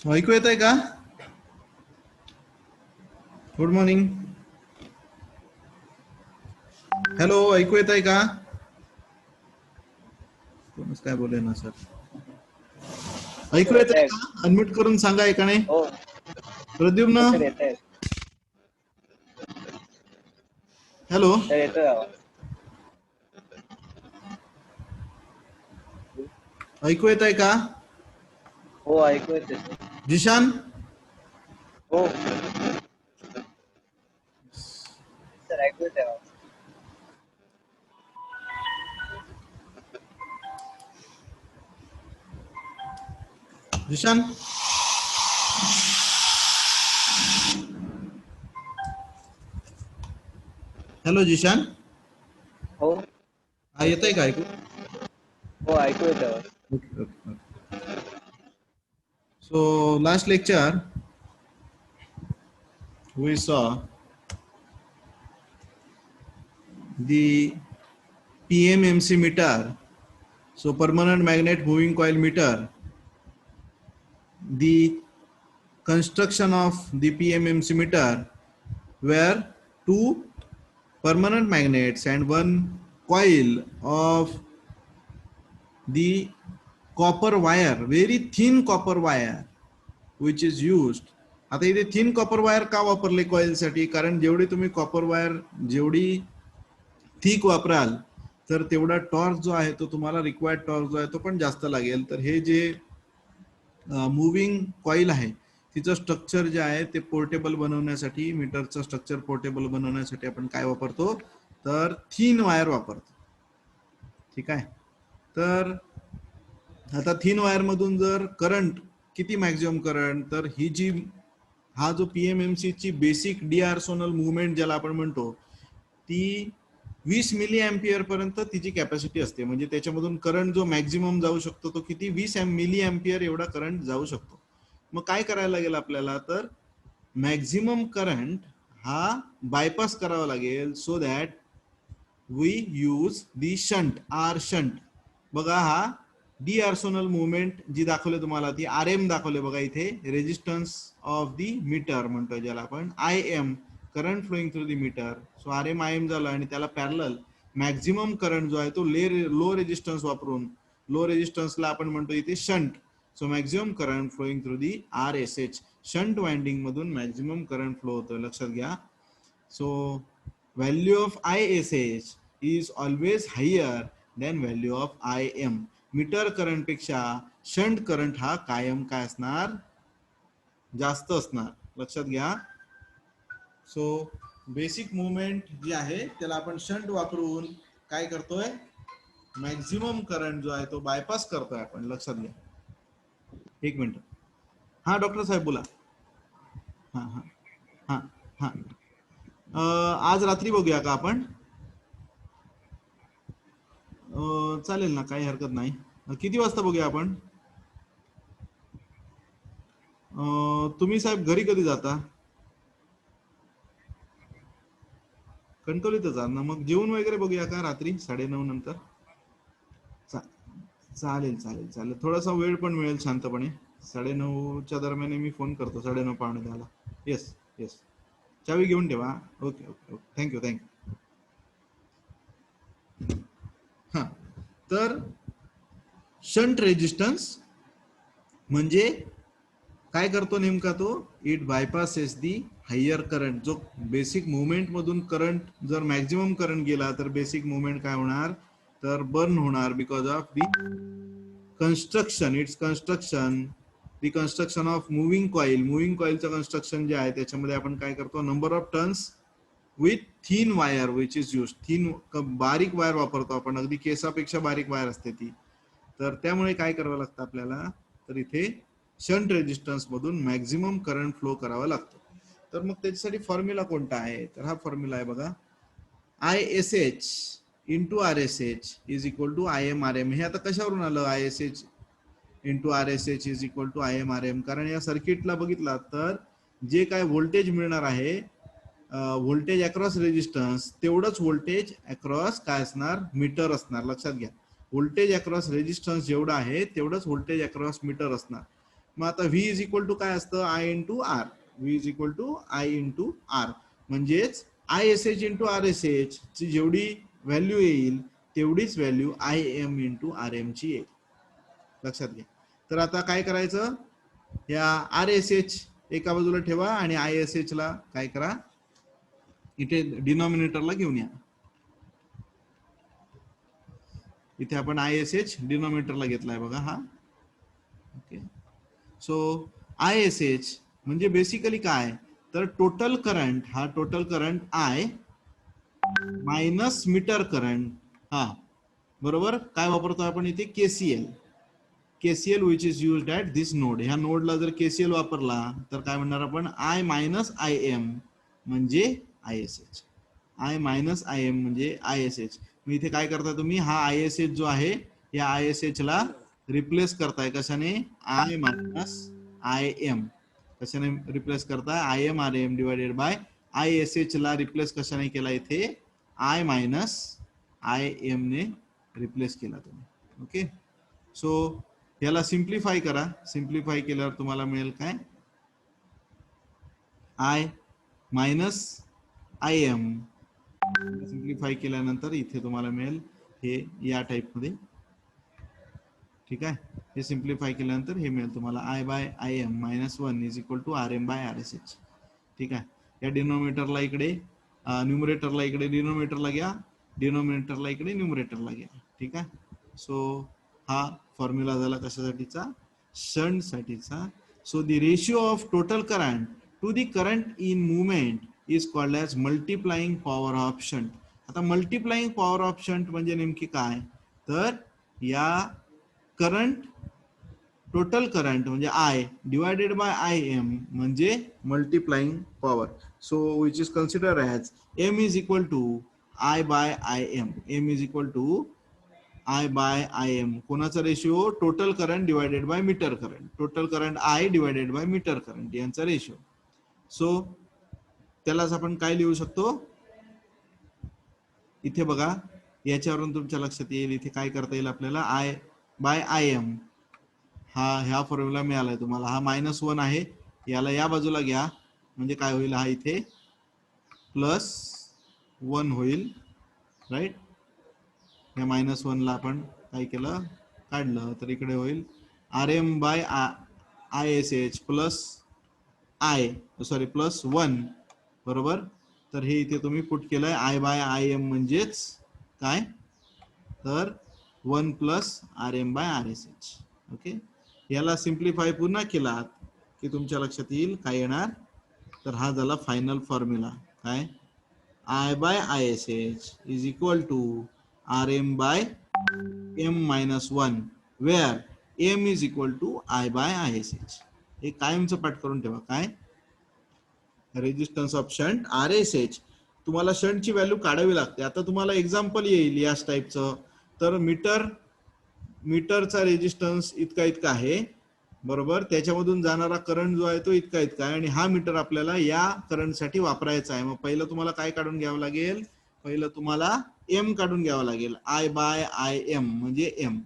ऐकू येत आहे का? Good morning. हॅलो, ऐकू येत आहे का? कोणच काय बोले ना सर. ऐकू येत आहे का? अनम्यूट करून सांगा एकाने. हो प्रद्युम्न. सर येत आहे. हॅलो, सर येतोय आवाज. ऐकू येत आहे का? हो ऐकू येते. जिशान. हो सर ऐकू येते आवाज. जिशान. हॅलो जिशान. हो हा, येत आहे का ऐकू? हो ऐकू येते आवाज. Okay, okay, okay. So last lecture we saw the PMMC meter, so permanent magnet moving coil meter, the construction of the PMMC meter where two permanent magnets and one coil of the copper wire, very thin copper wire which is used. आता इथे thin copper wire का वापरले coil साठी? कारण जेवढी तुम्ही copper wire जेवढी thick वापराल तर तेवढा टॉर्क जो आहे तो तुम्हाला रिक्वायर्ड टॉर्क जो आहे तो पण जास्त लागेल. तर हे जे मूविंग कॉइल आहे तिचं स्ट्रक्चर जे आहे ते पोर्टेबल बनवण्यासाठी, मीटरचं स्ट्रक्चर पोर्टेबल बनवण्यासाठी आपण काय वापरतो तर थिन वायर वापरतो. ठीक आहे. तर आता थिन वायर मधून जर करंट किती मॅक्झिमम करंट, तर ही जी हा जो पीएमएमसी ची बेसिक डिआरसोनल मुवमेंट ज्याला आपण म्हणतो ती 20 मिली एम्पियर पर्यंत तिची कॅपॅसिटी असते. म्हणजे त्याच्यामधून करंट जो मॅक्झिमम जाऊ शकतो तो किती 20 मिली एम्पियर एवढा करंट जाऊ शकतो. मग काय करायला लागेल आपल्याला, तर मॅक्झिमम करंट हा बायपास करावा लागेल so that we use the shunt, R shunt. बघा हा डिआरसोनल मुवमेंट जी दाखवले तुम्हाला ती आर एम दाखवले बघा इथे, रेजिस्टन्स ऑफ दी मीटर म्हणतो ज्याला आपण, I M current flowing through the meter. So R M I M झालं आणि त्याला पॅरलल मॅक्झिमम करंट जो आहे तो लो रेजिस्टन्स वापरून, लो रेजिस्टन्सला आपण म्हणतो इथे shunt. So maximum current flowing through the R S H, shunt winding मधून मॅक्झिमम करंट फ्लो होतो, लक्षात घ्या. So value of I S H is always higher than value of I M. Meter current पेक्षा shunt current हा कायम काय असणार, जास्त असणार, लक्षात घ्या. सो बेसिक मुवमेंट जी आहे त्याला आपण शंट वापरून काय करतोय, मॅक्झिमम करंट जो आहे तो बायपास करतोय आपण, लक्षात घ्या. एक मिनिट. हा डॉक्टर साहेब बोला. हा हा हा हा आज रात्री बघूया का आपण? चालेल ना, काही हरकत नाही. किती वाजता बघूया आपण? तुम्ही साहेब घरी कधी जाता? कणकवलीतच जा ना, मग जेवण वगैरे बघूया का रात्री 9:30 नंतर? चालेल चालेल चालेल, थोडासा वेळ पण मिळेल शांतपणे. 9:30च्या दरम्यान मी फोन करतो, 9:30 पावणे 10ला. येस येस, चावी घेऊन ठेवा. Okay okay okay, thank you thank you. हा, तर शंट रेजिस्टन्स म्हणजे काय करतो नेमका तो, it bypasses the higher current. जो बेसिक मुवमेंट मधून करंट जर मॅक्झिमम करंट गेला तर बेसिक मुवमेंट काय होणार, तर बर्न होणार because of the construction, its construction, the construction of moving coil. Moving कॉइलचं कन्स्ट्रक्शन जे आहे त्याच्यामध्ये आपण काय करतो, number of turns with thin wire which is use. Thin बारीक वायर वापरतो आपण, अगदी केसापेक्षा बारीक वायर असते ती. तर त्यामुळे काय करावं लागतं आपल्याला, तर इथे शंट रेजिस्टन्स मधून मॅक्झिमम करंट फ्लो करावा लागतो. तर मग त्याच्यासाठी फॉर्म्युला कोणता आहे, तर हा फॉर्म्युला आहे बघा, I S H into R S H is equal to I M R M. हे आता कशावरून आलं, I S H into R S H is equal to I M R M? कारण या सर्किटला बघितला तर जे काय व्होल्टेज मिळणार आहे, व्होल्टेज अक्रॉस रेजिस्टन्स, तेवढंच व्होल्टेज अक्रॉस काय असणार, मीटर असणार, लक्षात घ्या. व्होल्टेज अक्रॉस रेजिस्टन्स जेवढा आहे तेवढंच व्होल्टेज अक्रॉस मीटर असणार. मग आता व्ही इज इक्वल टू काय असतं, I into R. V is equal to I into R, म्हणजेच I S H into R S H ची जेवढी व्हॅल्यू येईल तेवढीच value I M into R M ची येईल. लक्षात घ्या. तर आता काय करायचं, या आर एस एच एका बाजूला ठेवा आणि आय एस एच ला काय करा, इथे डिनॉमिनेटरला घेऊन या. इथे आपण आय एस एच डिनॉमिनेटरला घेतलाय बघा हा. Okay. So I S H म्हणजे बेसिकली काय, तर टोटल करंट, हा total current I minus meter current, हा बरोबर. काय वापरतो आपण इथे, KCL. KCL which is used at this node. ह्या नोडला जर केसीएल वापरला तर काय म्हणणार आपण, आय मायनस आय एम म्हणजे I S H. I minus I M म्हणजे आय एस एच. मी इथे काय करता तुम्ही, हा आय एस एच जो आहे या आय एस एच ला रिप्लेस करताय कशाने, आय मायनस आय एम. कशाने रिप्लेस करताय, I M R M divided by I S H ला रिप्लेस कशाने केला, इथे आय मायनस आय एम ने रिप्लेस केला तुम्ही. ओके. सो याला सिम्प्लिफाय करा. सिम्प्लिफाय केल्यावर तुम्हाला मिळेल काय, I minus I M. Simplify केल्यानंतर इथे तुम्हाला मिळेल हे या टाइप मध्ये. ठीक आहे. हे सिम्प्लिफाय केल्यानंतर हे मिळेल तुम्हाला, I by I M minus 1 is equal to R M by R S H. ठीक आहे. या डिनोमिनेटरला इकडे न्यूमरेटरला इकडे डिनोमिनेटरला घ्या, डिनोमिनेटरला इकडे न्यूमरेटरला घ्या. ठीक आहे. सो हा फॉर्म्युला झाला कशासाठीचा, शंट साठीचा. So the ratio of total current to the current in movement is called as multiplying power of shunt. आता मल्टिप्लाइंग पॉवर ऑफ शंट म्हणजे नेमकी काय, तर या करंट, टोटल करंट म्हणजे I divided by I M म्हणजे multiplying power. So which is consider as M is equal to I by I M. M is equal to I by I M. कोणाचा ratio, total current divided by meter current. Total current I divided by meter current यांचा ratio. So त्यालाच आपण काय लिहू शकतो, इथे बघा याच्यावरून तुमच्या लक्षात येईल, इथे काय करता येईल आपल्याला, आय बाय आय एम हा ह्या फॉर्म्युला मिळालाय तुम्हाला. हा -1 आहे, याला या बाजूला घ्या म्हणजे काय होईल, हा इथे +1 होईल. राईट. या -1 ला आपण काय केलं, काढलं तर इकडे होईल R M by I S H plus I, sorry +1 बरोबर. तर हे इथे तुम्ही पुट केलंय, आय बाय आय एम म्हणजेच काय, तर 1 plus R M by R S H. Okay. याला सिम्प्लिफाय पुन्हा केलात की तुमच्या लक्षात येईल काय येणार, तर हा झाला फायनल फॉर्म्युला. काय, I by I S H is equal to R M by M -1 where M is equal to I by I S H. हे कायमचं पाठ करून ठेवा. काय, resistance of shunt R S H. तुम्हाला शंटची व्हॅल्यू काढावी लागते. आता तुम्हाला एक्झाम्पल येईल याच टाईपचं, तर मीटरचा रेजिस्टन्स इतका इतका आहे बरोबर, त्याच्यामधून जाणारा करंट जो आहे तो इतका इतका आहे आणि हा मीटर आपल्याला या करंटसाठी वापरायचा आहे. मग पहिलं तुम्हाला काय काढून घ्यावं लागेल, पहिलं तुम्हाला एम काढून घ्यावं लागेल, आय बाय आय एम म्हणजे एम.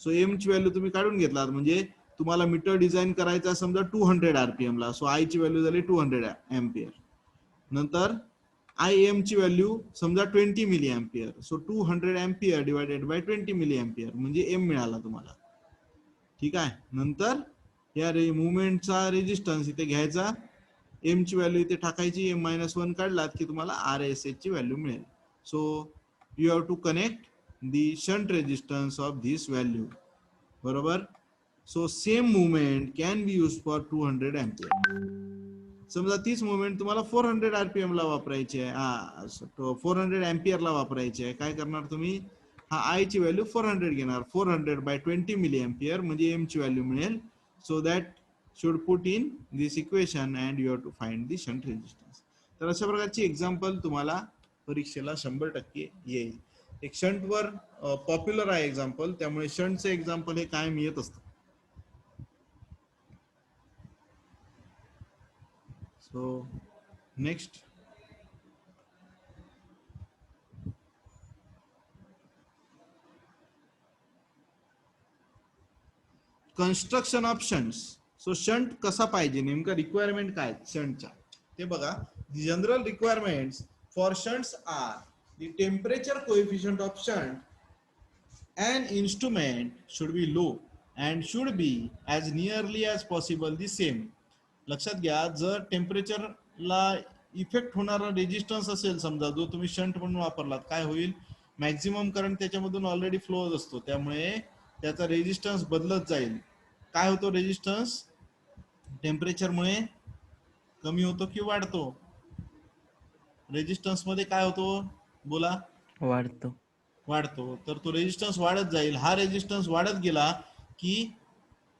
सो एम ची व्हॅल्यू तुम्ही काढून घेतलात म्हणजे तुम्हाला मीटर डिझाईन करायचा समजा 200 आरपीएम ला. सो आय ची व्हॅल्यू झाली 200 एम्पियर. नंतर आय एम ची व्हॅल्यू समजा 20 milli ampere. So 200 ampere divided by 20 milli ampere म्हणजे एम मिळाला तुम्हाला. ठीक आहे. नंतर या मुवमेंटचा रेजिस्टन्स इथे घ्यायचा, एम ची व्हॅल्यू इथे टाकायची, एम -1 काढलात की तुम्हाला आर एस एच ची व्हॅल्यू मिळेल. So you have to connect the shunt resistance of this value बरोबर. So same movement can be use for 200 ampere. समजा तीच मुवमेंट तुम्हाला 400 आरपीएम ला वापरायची आहे, 400 एम्पियर ला वापरायची आहे. काय करणार तुम्ही, हा आय ची व्हॅल्यू 400 घेणार, 400 बाय 20 मिली एम्पियर म्हणजे एम ची व्हॅल्यू मिळेल. So that should put in this equation and you have to find the shunt resistance. तर अशा प्रकारची एक्झाम्पल तुम्हाला परीक्षेला 100% येईल. एक शंटवर पॉप्युलर आहे एक्झाम्पल, त्यामुळे शंटचे एक्झाम्पल हे कायम येत असतं. So next, construction of shunts. So shunt कसा पाहिजे, नेमका रिक्वायरमेंट काय शंटच्या ते बघा. The general requirements for shunts are the temperature coefficient of shunt an instrument should be low and should be as nearly as possible the same. लक्षात घ्या, जर टेम्परेचरला इफेक्ट होणारा रेजिस्टन्स असेल समजा जो तुम्ही शंट म्हणून वापरलात, काय होईल, मॅक्झिमम करंट त्याच्यामधून ऑलरेडी फ्लो होत असतो, त्यामुळे त्याचा रेजिस्टन्स बदलत जाईल. काय होतो रेजिस्टन्स टेम्परेचरमुळे कमी होतो की वाढतो? रेजिस्टन्स मध्ये काय होतो बोला? वाढतो. वाढतो. तर तो रेजिस्टन्स वाढत जाईल. हा रेजिस्टन्स वाढत गेला की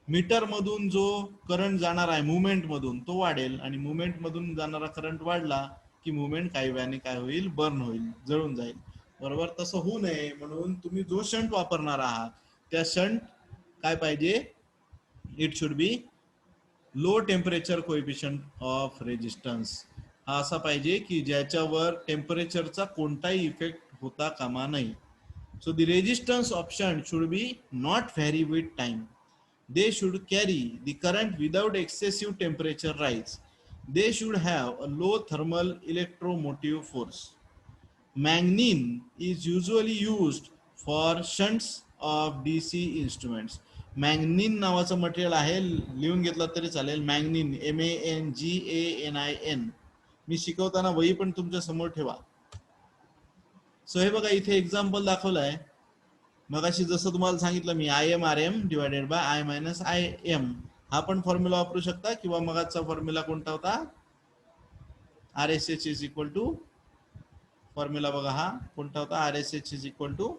मीटर मधून जो करंट जाणार आहे मुवमेंट मधून तो वाढेल, आणि मुवमेंट मधून जाणारा करंट वाढला की मुवमेंट काही वेळाने काय होईल, बर्न होईल, जळून जाईल. बरोबर. तसं होऊ नये म्हणून तुम्ही जो शंट वापरणार आहात त्या शंट काय पाहिजे, it should be low temperature coefficient of resistance. हा असा पाहिजे की ज्याच्यावर टेम्परेचरचा कोणताही इफेक्ट होता कामा नये. So the resistance of shunt should be not vary with time. They should carry the current without excessive temperature rise. They should have a low thermal electromotive force. Manganese is usually used for shunts of DC instruments. मॅग्नीन नावाचं material आहे, लिहून घेतलं तरी चालेल. मॅग्नीन MANGANIN. मी शिकवताना वही पण तुमच्या समोर ठेवा. सो हे बघा इथे एक्झाम्पल दाखवलंय. मगाशी जसं तुम्हाला सांगितलं मी IM/RM divided by I - IM हा पण फॉर्म्युला वापरू शकता, किंवा मगाचा फॉर्म्युला कोणता होता, RSH is equal to, formula बघा हा कोणता होता, RSH is equal to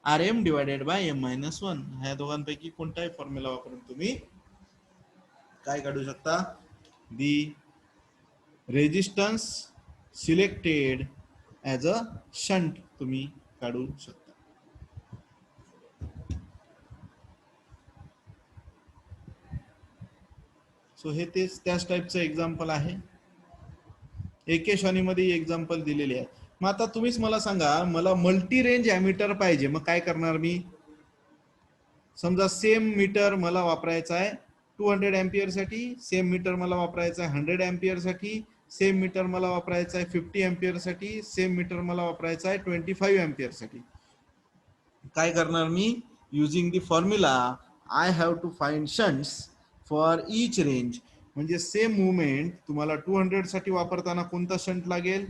RM divided by M-1. ह्या दोघांपैकी कोणताही फॉर्म्युला वापरून तुम्ही काय काढू शकता, the resistance selected as a shunt तुम्ही काढू शकता. सो हे तेच त्याच टाईपचं एक्झाम्पल आहे. एके मध्ये एक्झाम्पल दिलेले आहे. मग आता तुम्हीच मला सांगा, मला मल्टी रेंज ॲमीटर पाहिजे, मग काय करणार मी? समजा सेम मीटर मला वापरायचा आहे 200 एम्पियर साठी, सेम मीटर मला वापरायचा आहे 100 एम्पियर साठी, सेम मीटर मला वापरायचा आहे 50 एम्पियर साठी, सेम मीटर मला वापरायचा आहे 25 एम्पियर साठी. काय करणार मी? Using the formula I have to find shunts for each range. म्हणजे सेम मुवमेंट तुम्हाला 200 साठी वापरताना कोणता शंट लागेल,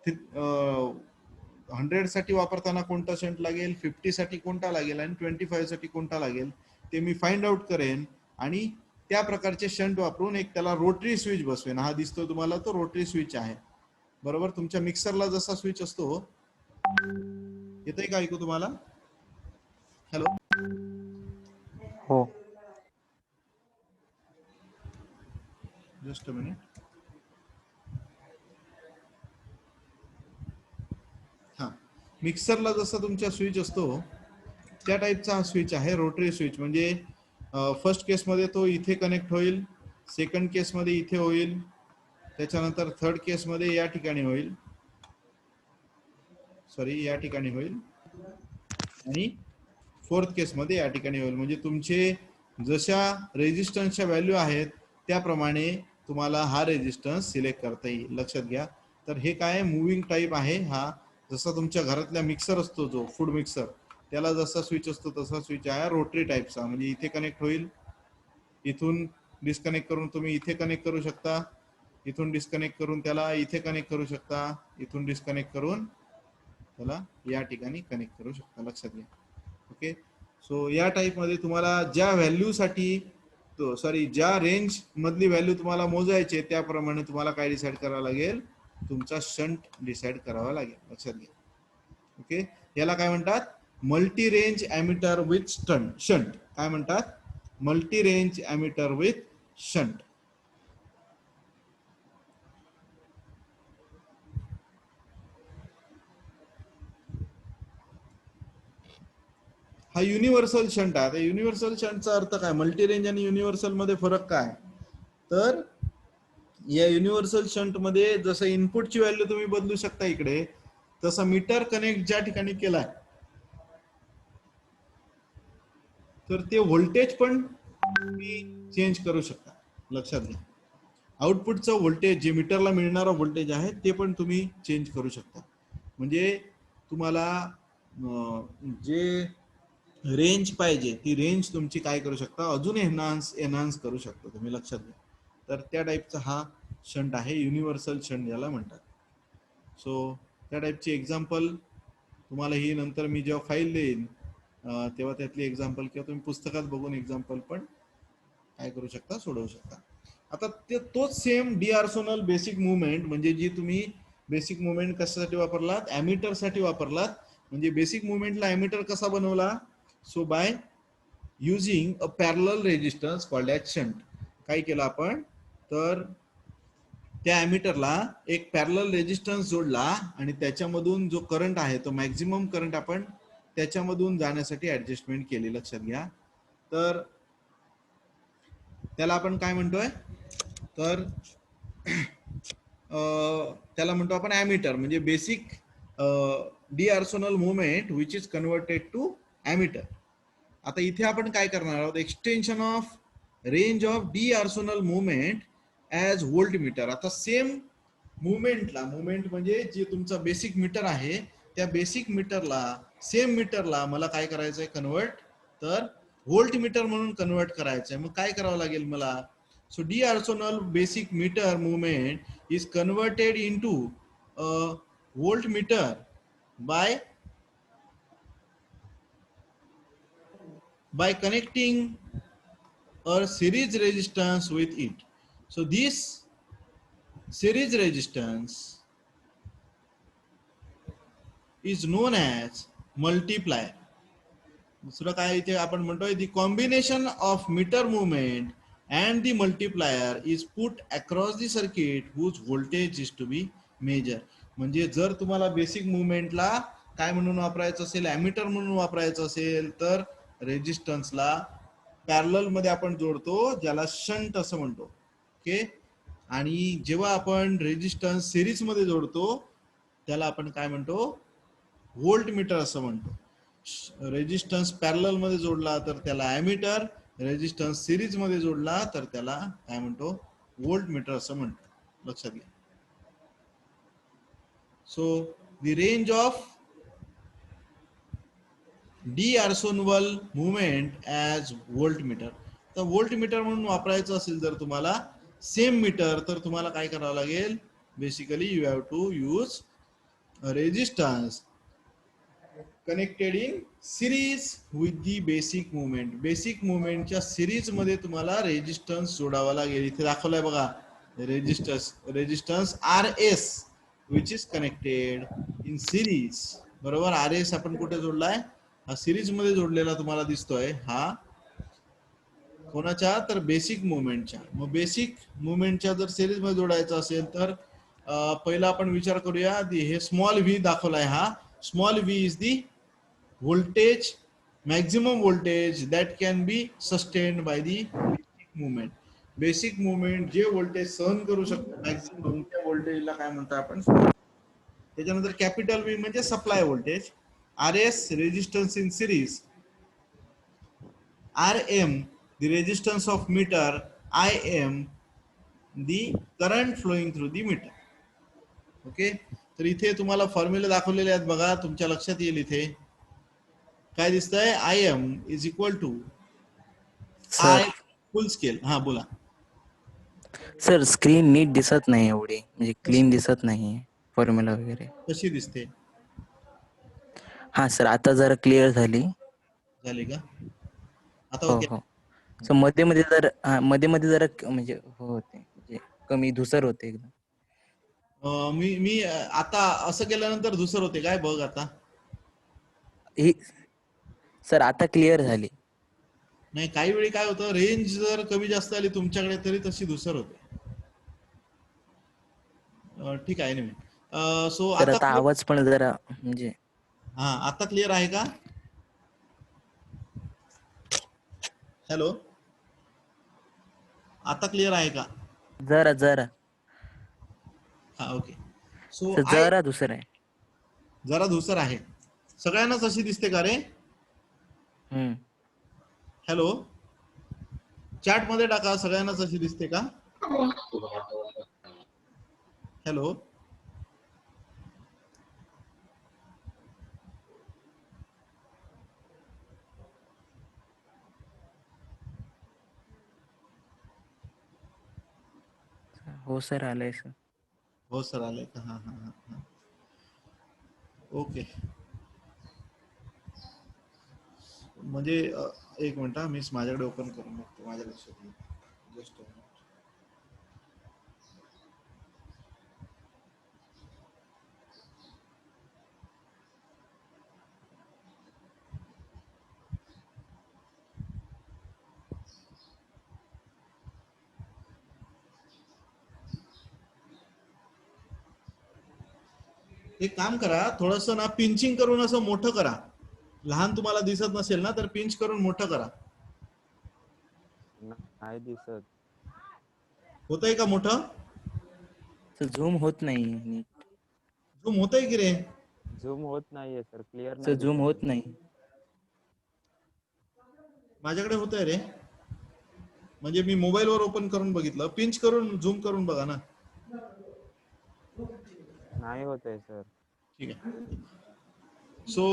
100 साठी वापरताना कोणता शंट लागेल, 50 साठी कोणता लागेल, आणि 25 साठी कोणता लागेल ते मी फाइंड आउट करेन, आणि त्या प्रकारचे शंट वापरून एक त्याला रोटरी स्विच बसवेन. हा दिसतो तुम्हाला तो रोटरी स्विच आहे. बरोबर. तुमच्या मिक्सरला जसा स्विच असतो, येतंय का ऐकू तुम्हाला? हॅलो. हो. Just a minute. हा, मिक्सरला जसा तुमचा स्विच असतो त्या टाईपचा हा स्विच आहे, रोटरी स्विच. म्हणजे फर्स्ट केसमध्ये तो इथे कनेक्ट होईल, सेकंड केसमध्ये इथे होईल, त्याच्यानंतर थर्ड केसमध्ये या ठिकाणी होईल, सॉरी या ठिकाणी होईल, आणि फोर्थ केसमध्ये या ठिकाणी होईल. म्हणजे तुमचे जशा रेजिस्टन्सच्या व्हॅल्यू आहेत त्याप्रमाणे तुम्हाला हा रेजिस्टन्स सिलेक्ट करता येईल. लक्षात घ्या. तर हे काय मुव्हिंग टाईप आहे हा. जसा तुमच्या घरातला मिक्सर असतो जो फूड मिक्सर, त्याला जसा स्विच असतो तसा स्विच आहे रोटरी टाईपचा. म्हणजे इथे कनेक्ट होईल, इथून डिस्कनेक्ट करून तुम्ही इथे कनेक्ट करू शकता, इथून डिस्कनेक्ट करून त्याला इथे कनेक्ट करू शकता, इथून डिस्कनेक्ट करून त्याला या ठिकाणी कनेक्ट करू शकता. लक्षात घ्या. ओके. सो या टाईप मध्ये तुम्हाला ज्या व्हॅल्यूसाठी ज्या रेंज मधली व्हॅल्यू तुम्हाला मोजायची त्याप्रमाणे तुम्हाला काय डिसाईड करावं लागेल, तुमचा शंट डिसाईड करावा लागेल. लक्षात घ्या. ओके. याला काय म्हणतात? Multi range ammeter with shunt. काय म्हणतात? Multi range ammeter with shunt. हा युनिव्हर्सल शंट आहे. युनिव्हर्सल शंटचा अर्थ काय? मल्टी रेंज आणि युनिव्हर्सल मध्ये फरक काय? तर या युनिव्हर्सल शंट मध्ये जसं इनपुटची व्हॅल्यू तुम्ही बदलू शकता इकडे, तसा मीटर कनेक्ट ज्या ठिकाणी केलाय तर ते व्होल्टेज पण तुम्ही चेंज करू शकता. लक्षात घ्या. आउटपुटचं व्होल्टेज जे मीटरला मिळणारं व्होल्टेज आहे ते पण तुम्ही चेंज करू शकता. म्हणजे तुम्हाला जे रेंज पाहिजे ती रेंज तुमची काय करू शकता, अजून एनहान्स करू शकता तुम्ही. लक्षात घ्या. तर त्या टाईपचा हा शंट आहे, युनिव्हर्सल शंट ज्याला म्हणतात. सो त्या टाईपची एक्झाम्पल तुम्हाला ही नंतर मी जेव्हा फाईल देईन तेव्हा त्यातली एक्झाम्पल किंवा तुम्ही पुस्तकात बघून एक्झाम्पल पण काय करू शकता, सोडवू शकता. आता तोच सेम डिआर्सोनल बेसिक मुवमेंट, म्हणजे जी तुम्ही बेसिक मुवमेंट कशासाठी वापरलात, ॲमीटर साठी वापरलात. म्हणजे बेसिक मुवमेंटला ॲमीटर कसा बनवला, so by using a parallel resistance called as shunt. काय केलं आपण, तर त्या ॲमीटरला एक पॅरलल रेजिस्टन्स जोडला आणि त्याच्यामधून जो करंट आहे तो मॅक्झिमम करंट आपण त्याच्यामधून जाण्यासाठी ऍडजस्टमेंट केली. लक्षात घ्या. तर त्याला आपण काय म्हणतोय, तर त्याला म्हणतो आपण ॲमीटर, म्हणजे basic d'Arsonval movement which is converted to ammeter. आता इथे आपण काय करणार आहोत, extension of range of d'Arsonval movement as voltmeter. आता सेम मुवमेंटला, मुवमेंट म्हणजे जे तुमचा बेसिक मीटर आहे त्या बेसिक मीटरला, सेम मीटरला मला काय करायचंय, कन्वर्ट, तर व्होल्टमीटर म्हणून कन्वर्ट करायचंय. मग काय करावं लागेल मला, so d'Arsonval basic meter movement is converted into voltmeter by connecting a series resistance with it. So this series resistance is known as multiplier. दुसरं काय इथे आपण म्हणतोय, the combination of meter movement and the multiplier is put across the circuit whose voltage is to be measure. म्हणजे जर तुम्हाला basic मुवमेंटला काय म्हणून वापरायचं असेल, ॲमीटर म्हणून वापरायचं असेल, तर रेजिस्टन्सला पॅरलल मध्ये आपण जोडतो, ज्याला शंट असं म्हणतो. ओके. आणि जेव्हा आपण रेजिस्टन्स सिरीज मध्ये जोडतो त्याला आपण काय म्हणतो, व्होल्टमीटर असं म्हणतो. रेजिस्टन्स पॅरलल मध्ये जोडला तर त्याला ॲमीटर, रेजिस्टन्स सिरीज मध्ये जोडला तर त्याला काय म्हणतो, व्होल्टमीटर असं म्हणतो. लक्षात घ्या. So the range of d'Arsonval movement as voltmeter. तर व्होल्टमीटर म्हणून वापरायचं असेल जर तुम्हाला सेम मीटर, तर तुम्हाला काय करावं लागेल, basically you have to use resistance connected in series with the basic movement. Basic मुवमेंटच्या सिरीज मध्ये तुम्हाला रेजिस्टन्स जोडावा लागेल. इथे दाखवलाय बघा, resistance R S which is connected in series. बरोबर, आर एस आपण कुठे जोडलाय, हा सिरीज मध्ये जोडलेला तुम्हाला दिसतोय. हा कोणाच्या, तर बेसिक मुवमेंटच्या. मग बेसिक मुवमेंटच्या जर सिरीज मध्ये जोडायचं असेल तर पहिला आपण विचार करूया, हे स्मॉल व्ही दाखवलाय, हा small V is the voltage, maximum voltage that can be sustained by the basic movement. Basic movement जे व्होल्टेज सहन करू शकतो मॅक्सिमम, त्या व्होल्टेजला काय म्हणतो आपण. त्याच्यानंतर कॅपिटल व्ही म्हणजे supply voltage, R S resistance in series, R M the resistance of meter, I M the current flowing through the meter. Okay. तर इथे तुम्हाला फॉर्म्युला दाखवलेले आहेत बघा, तुमच्या लक्षात येईल. इथे काय दिसतंय, I M is equal to sir. I full scale. हा बोला सर, स्क्रीन नीट दिसत नाही एवढी, म्हणजे क्लीन दिसत नाही फॉर्म्युला वगैरे. कशी दिसते. हा सर, आता जरा क्लिअर झाली. झाली का, आता हो ओके. हो. सो मध्ये मध्ये जर मध्ये मध्ये जरा म्हणजे होते, म्हणजे कमी धुसर होते एकदम. मी आता असं केल्यानंतर दुसरं होते काय, बघ आता. ही सर आता क्लिअर झाली. नाही, काही वेळी काय होतं, रेंज जर कमी जास्त आली तुमच्याकडे तरी तशी दुसर होते. ठीक आहे ना. सो तर आता आता आवाज पण जरा म्हणजे. हा, आता क्लिअर आहे का, हॅलो, आता क्लिअर आहे का. जरा जरा हा ओके. सो जरा दुसरं आहे. जरा धुसर आहे. सगळ्यांनाच अशी दिसते का रे, हॅलो. चॅट मध्ये टाका, सगळ्यांनाच अशी दिसते का? हॅलो, हो सर, आलंय सर. हो सर, आले का? हा हा हा हा, ओके. म्हणजे एक मिनिट, मी माझ्याकडे ओपन करून बघतो, माझ्या लक्षात येईल. जस्ट एक काम करा, थोडस ना पिंचिंग करून असं मोठं करा. लहान तुम्हाला दिसत नसेल ना, तर पिंच करून मोठं करा. नाही दिसत. होतंय का मोठं? सर झूम होत नाही नीट. झूम होतंय की रे? झूम होत नाहीये सर, क्लिअर सर नाही झूम दिसत. होत नाही. माझ्याकडे होतंय रे. म्हणजे मी मोबाईलवर ओपन करून बघितलं, पिंच करून झूम करून बघा ना. नाही होतंय सर. ठीक आहे. सो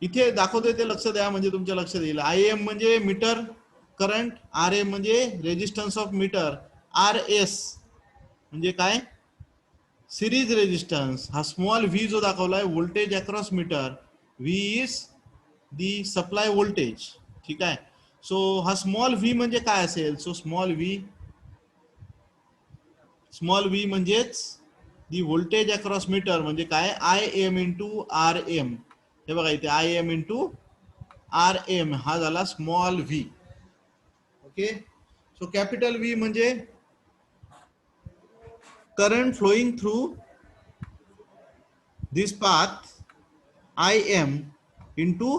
इथे दाखवतोय ते लक्ष द्या, म्हणजे तुमच्या लक्षात येईल. IM म्हणजे मीटर करंट, RM म्हणजे रेजिस्टन्स ऑफ मीटर, RS म्हणजे काय? Series resistance. हा स्मॉल व्ही जो दाखवलाय, voltage across meter. V is the supply voltage. ठीक आहे. सो हा स्मॉल व्ही म्हणजे काय असेल? सो स्मॉल व्ही म्हणजेच दी व्होल्टेज अक्रॉस मीटर म्हणजे काय? IM into RM. हे बघा इथे IM इंटू RM हा झाला small V. Okay. So capital V म्हणजे current flowing through this path IM into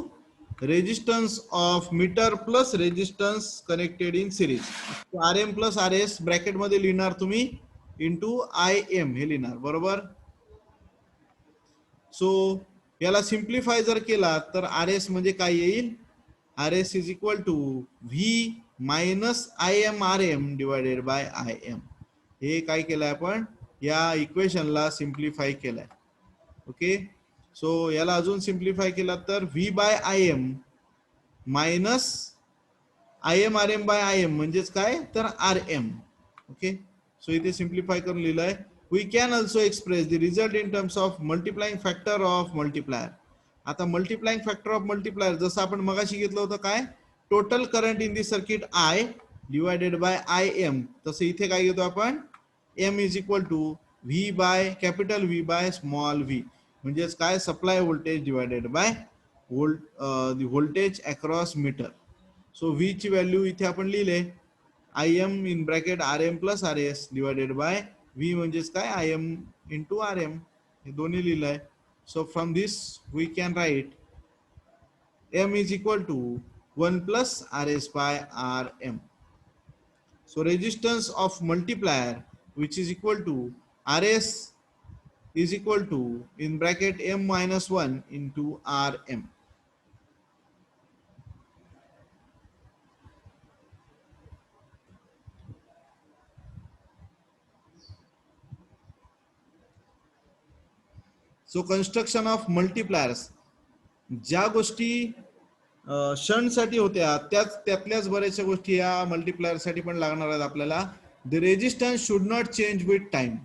resistance of meter plus resistance connected in series. So RM plus RS bracket मध्ये लिहिणार तुम्ही into IM हे लिहिणार, बरोबर. So याला सिम्प्लिफाय जर केला तर RS म्हणजे काय येईल? RS is equal to V minus IM RM divided by IM. हे काय केलंय आपण? या इक्वेशनला सिम्प्लिफाय केलंय. ओके. सो याला अजून सिम्प्लिफाय केला तर V by IM minus IM RM by IM म्हणजेच काय? तर RM. ओके. सो इथे सिम्प्लिफाय करून लिहिलंय. We can also express the result in terms of multiplying factor of multiplier. आता मल्टिप्लाइंग फॅक्टर ऑफ मल्टिप्लायर जसं आपण मगाशी घेतलं होतं काय? Total current in the circuit I divided by IM. तसं इथे काय घेतो आपण? M is equal to V by capital V by small V म्हणजेच काय? Supply voltage divided by voltage across meter. So V ची व्हॅल्यू इथे आपण लिहिले IM in bracket RM plus RS divided by V म्हणजेच काय? IM into RM. हे दोन्ही लिहिलंय. So from this we can write M is equal to 1 plus RS by RM. So resistance of multiplier which is equal to RS is equal to in bracket M minus 1 into RM. So construction of multipliers, ज्या गोष्टी क्षणसाठी होत्या त्यातल्याच बऱ्याचशा गोष्टी या multiplier साठी पण लागणार आहेत आपल्याला. The resistance should not change with time.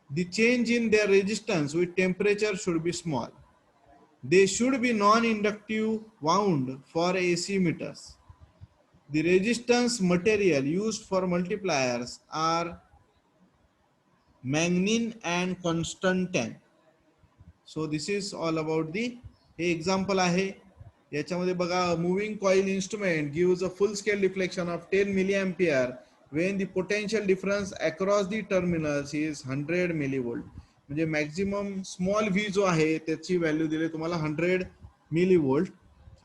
The change in their resistance with temperature should be small. They should be non-inductive wound for AC meters. The resistance material used for multipliers are manganese and constantan. So this is all about the हे example आहे. याच्यामध्ये बघा, moving coil instrument gives a full scale deflection of 10 milliampere when the potential difference across the terminals is 100 millivolt. म्हणजे maximum small V जो आहे त्याची value दिली तुम्हाला 100 मिलीव्होल्ट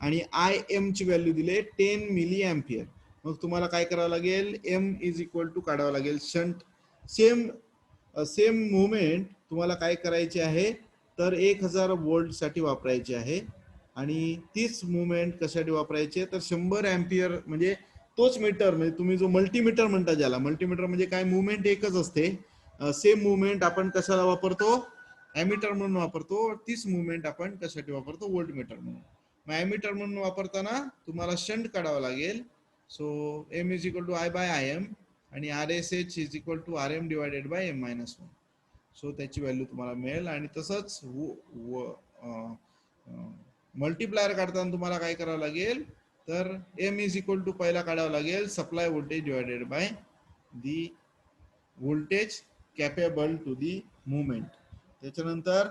आणि IM ची व्हॅल्यू दिली 10 मिली अँपियर. मग तुम्हाला काय करावं लागेल? M इज इक्वल टू काढावं लागेल शंट. सेम मुवमेंट तुम्हाला काय करायची आहे तर 1000 वोल्ट साठी वापरायची आहे आणि तीच मुवमेंट कशासाठी वापरायची आहे तर 100 अँपियर म्हणजे तोच मीटर म्हणजे तुम्ही जो मल्टीमीटर म्हणता ज्याला, मल्टीमीटर म्हणजे काय, मुवमेंट एकच असते, सेम मुवमेंट आपण कशाला वापरतो, ॲमीटर म्हणून वापरतो. तीच मुवमेंट आपण कशासाठी वापरतो, व्होल्टमीटर म्हणून. मग ॲमीटर म्हणून वापरताना तुम्हाला शंट काढावं लागेल. So M is equal to I by I M आणि R S H is equal to R M divided by M minus one. सो त्याची व्हॅल्यू तुम्हाला मिळेल. आणि तसंच मल्टीप्लायर काढताना तुम्हाला काय करावं लागेल, तर एम इज इक्वल टू पहिला काढावं लागेल supply voltage divided by the voltage capable to the movement. त्याच्यानंतर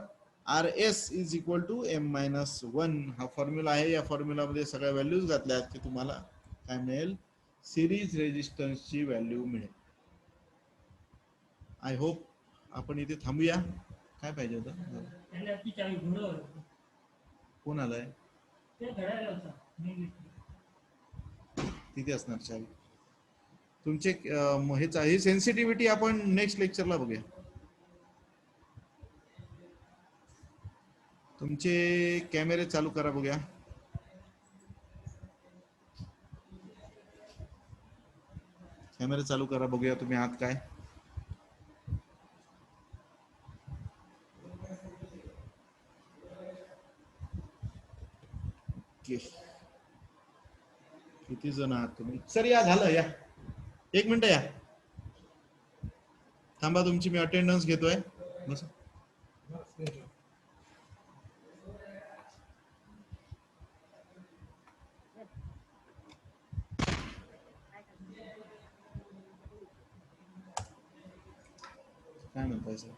R S is equal to M minus one हा फॉर्म्युला आहे. या फॉर्म्युलामध्ये सगळ्या व्हॅल्यूज घातल्यात की तुम्हाला काय मिळेल, सिरीज रेजिस्टन्सची व्हॅल्यू मिळेल. आय होप आपण इथे थांबूया. काय पाहिजे होतं, कोण आलाय तिथे असणार चावी तुमचे. ही सेन्सिटिव्हिटी आपण नेक्स्ट लेक्चरला बघूया. तुमचे कॅमेरे चालू करा बघूया. कॅमेरे चालू करा बघूया तुम्ही आहात काय. किती जण आहात तुम्ही, सर या, झालं या, एक मिनिट या, थांबा तुमची मी अटेंडन्स घेतोय. बस काय म्हणताय सर,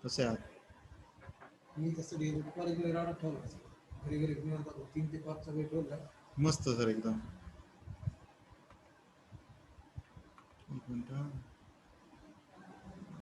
कसे आहात. मी तसं गेलो दुपारी राहणार ठेवलं घरी घरी घेऊन जातो 3 ते 5 वेळ ठेवलं. मस्त सर एकदम. एक मिनिट.